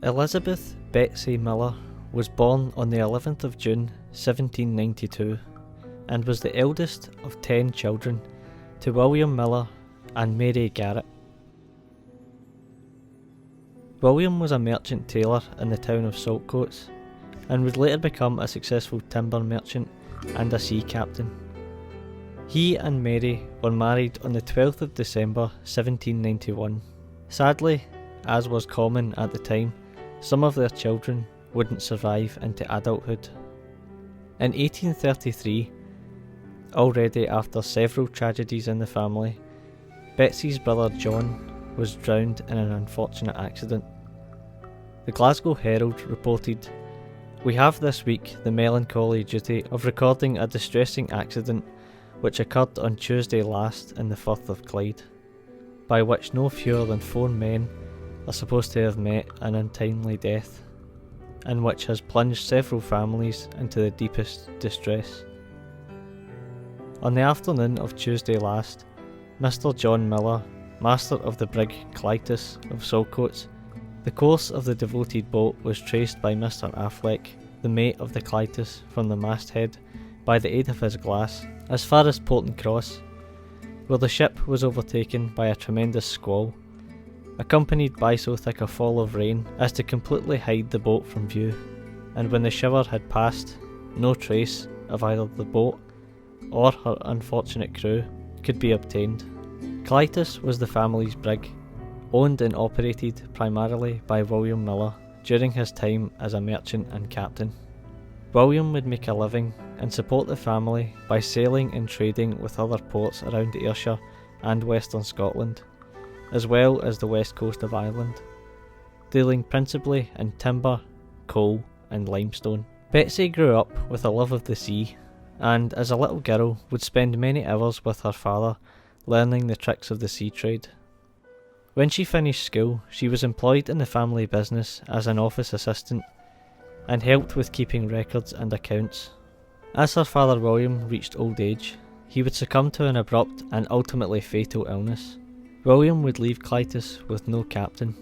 Elizabeth Betsy Miller was born on the 11th of June 1792 and was the eldest of 10 children to William Miller and Mary Garrett. William was a merchant tailor in the town of Saltcoats and would later become a successful timber merchant and a sea captain. He and Mary were married on the 12th of December 1791. Sadly, as was common at the time, some of their children wouldn't survive into adulthood. In 1833, already after several tragedies in the family, Betsy's brother John was drowned in an unfortunate accident. The Glasgow Herald reported, "We have this week the melancholy duty of recording a distressing accident which occurred on Tuesday last in the Firth of Clyde, by which no fewer than 4 men are supposed to have met an untimely death, and which has plunged several families into the deepest distress. On the afternoon of Tuesday last, Mr. John Miller, master of the brig Clytus of Saltcoats, the course of the devoted boat was traced by Mr. Affleck, the mate of the Clytus, from the masthead by the aid of his glass as far as Porton Cross, where the ship was overtaken by a tremendous squall, accompanied by so thick a fall of rain as to completely hide the boat from view, and when the shower had passed, no trace of either the boat or her unfortunate crew could be obtained." Clytus was the family's brig, owned and operated primarily by William Miller during his time as a merchant and captain. William would make a living and support the family by sailing and trading with other ports around Ayrshire and western Scotland, as well as the west coast of Ireland, dealing principally in timber, coal and limestone. Betsy grew up with a love of the sea, and as a little girl would spend many hours with her father learning the tricks of the sea trade. When she finished school, she was employed in the family business as an office assistant and helped with keeping records and accounts. As her father William reached old age, he would succumb to an abrupt and ultimately fatal illness. William would leave Clytus with no captain,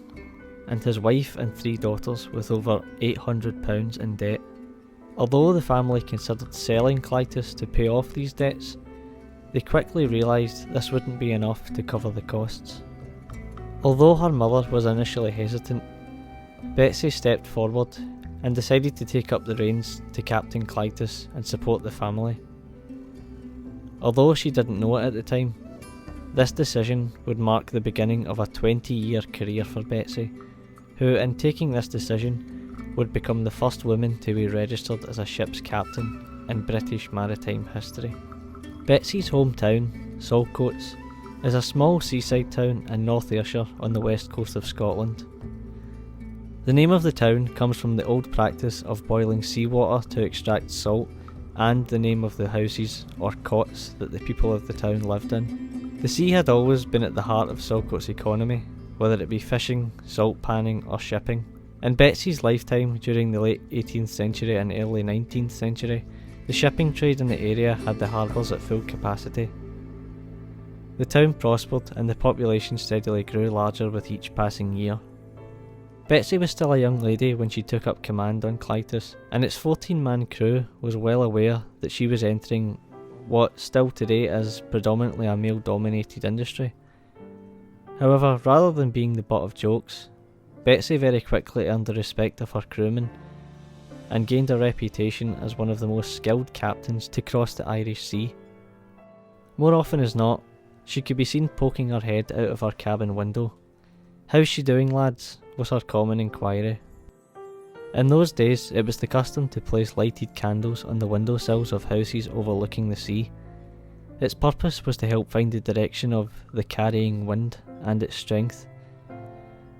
and his wife and 3 daughters with over £800 in debt. Although the family considered selling Clytus to pay off these debts, they quickly realised this wouldn't be enough to cover the costs. Although her mother was initially hesitant, Betsy stepped forward and decided to take up the reins to captain Clytus and support the family. Although she didn't know it at the time, this decision would mark the beginning of a 20-year career for Betsy, who in taking this decision would become the first woman to be registered as a ship's captain in British maritime history. Betsy's hometown, Saltcoats, is a small seaside town in North Ayrshire on the west coast of Scotland. The name of the town comes from the old practice of boiling seawater to extract salt, and the name of the houses or cots that the people of the town lived in. The sea had always been at the heart of Saltcoats' economy, whether it be fishing, salt panning or shipping. In Betsy's lifetime during the late 18th century and early 19th century, the shipping trade in the area had the harbours at full capacity. The town prospered and the population steadily grew larger with each passing year. Betsy was still a young lady when she took up command on Clytus, and its 14-man crew was well aware that she was entering what still today is predominantly a male-dominated industry. However, rather than being the butt of jokes, Betsy very quickly earned the respect of her crewmen and gained a reputation as one of the most skilled captains to cross the Irish Sea. More often as not, she could be seen poking her head out of her cabin window. "How's she doing, lads?" was her common inquiry. In those days, it was the custom to place lighted candles on the windowsills of houses overlooking the sea. Its purpose was to help find the direction of the carrying wind and its strength.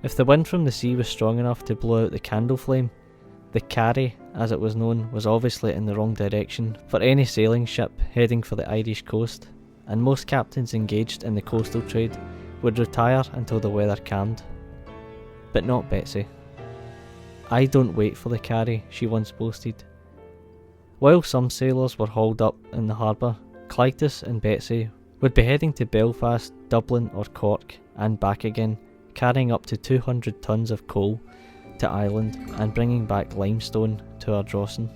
If the wind from the sea was strong enough to blow out the candle flame, the carry, as it was known, was obviously in the wrong direction for any sailing ship heading for the Irish coast, and most captains engaged in the coastal trade would retire until the weather calmed. But not Betsy. "I don't wait for the carry," she once boasted. While some sailors were hauled up in the harbour, Clytus and Betsy would be heading to Belfast, Dublin or Cork and back again, carrying up to 200 tons of coal to Ireland and bringing back limestone to Ardrossan.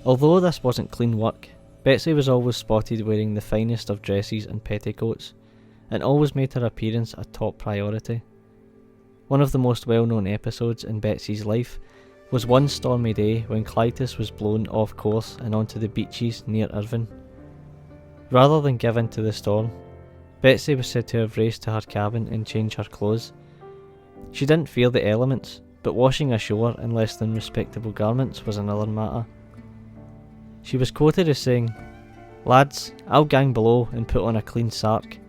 Although this wasn't clean work, Betsy was always spotted wearing the finest of dresses and petticoats, and always made her appearance a top priority. One of the most well-known episodes in Betsy's life was one stormy day when Clytus was blown off course and onto the beaches near Irvine. Rather than give in to the storm, Betsy was said to have raced to her cabin and changed her clothes. She didn't fear the elements, but washing ashore in less than respectable garments was another matter. She was quoted as saying, "Lads, I'll gang below and put on a clean sark,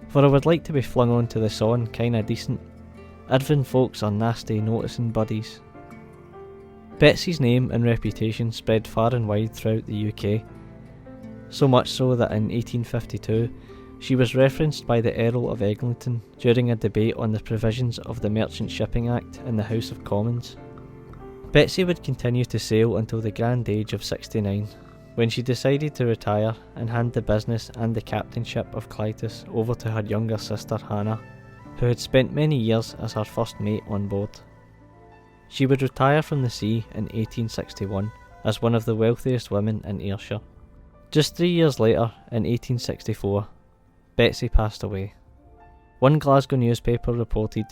for I would like to be flung onto the son kinda decent. Irvine folks are nasty noticing buddies." Betsy's name and reputation spread far and wide throughout the UK, so much so that in 1852 she was referenced by the Earl of Eglinton during a debate on the provisions of the Merchant Shipping Act in the House of Commons. Betsy would continue to sail until the grand age of 69, when she decided to retire and hand the business and the captainship of Clytus over to her younger sister Hannah, who had spent many years as her first mate on board. She would retire from the sea in 1861 as one of the wealthiest women in Ayrshire. Just 3 years later, in 1864, Betsy passed away. One Glasgow newspaper reported,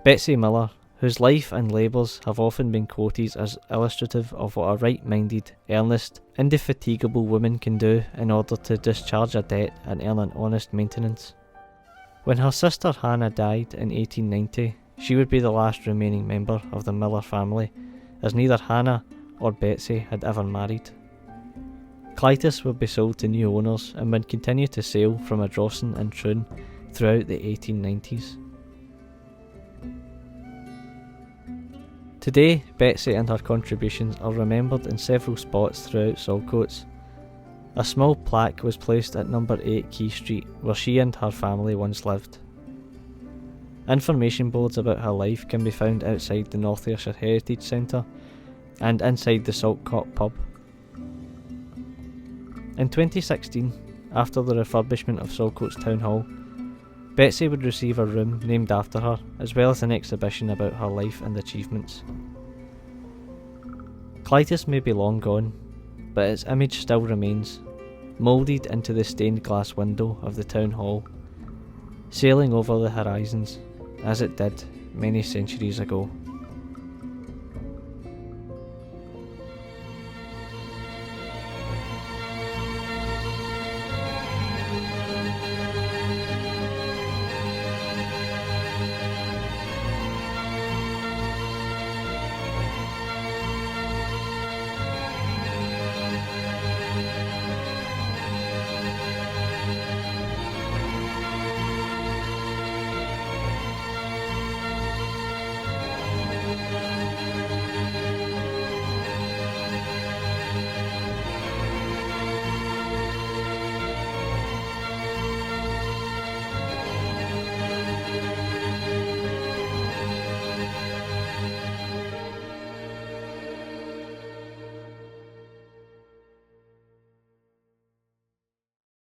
"Betsy Miller, whose life and labours have often been quoted as illustrative of what a right-minded, earnest, indefatigable woman can do in order to discharge a debt and earn an honest maintenance." When her sister Hannah died in 1890, she would be the last remaining member of the Miller family, as neither Hannah or Betsy had ever married. Clytus would be sold to new owners and would continue to sail from Ardrossan and Troon throughout the 1890s. Today, Betsy and her contributions are remembered in several spots throughout Saltcoats. A small plaque was placed at number 8 Key Street, where she and her family once lived. Information boards about her life can be found outside the North Ayrshire Heritage Centre and inside the Saltcoat pub. In 2016, after the refurbishment of Saltcoats Town Hall, Betsy would receive a room named after her, as well as an exhibition about her life and achievements. Clytus may be long gone, but its image still remains, moulded into the stained glass window of the town hall, sailing over the horizons, as it did many centuries ago.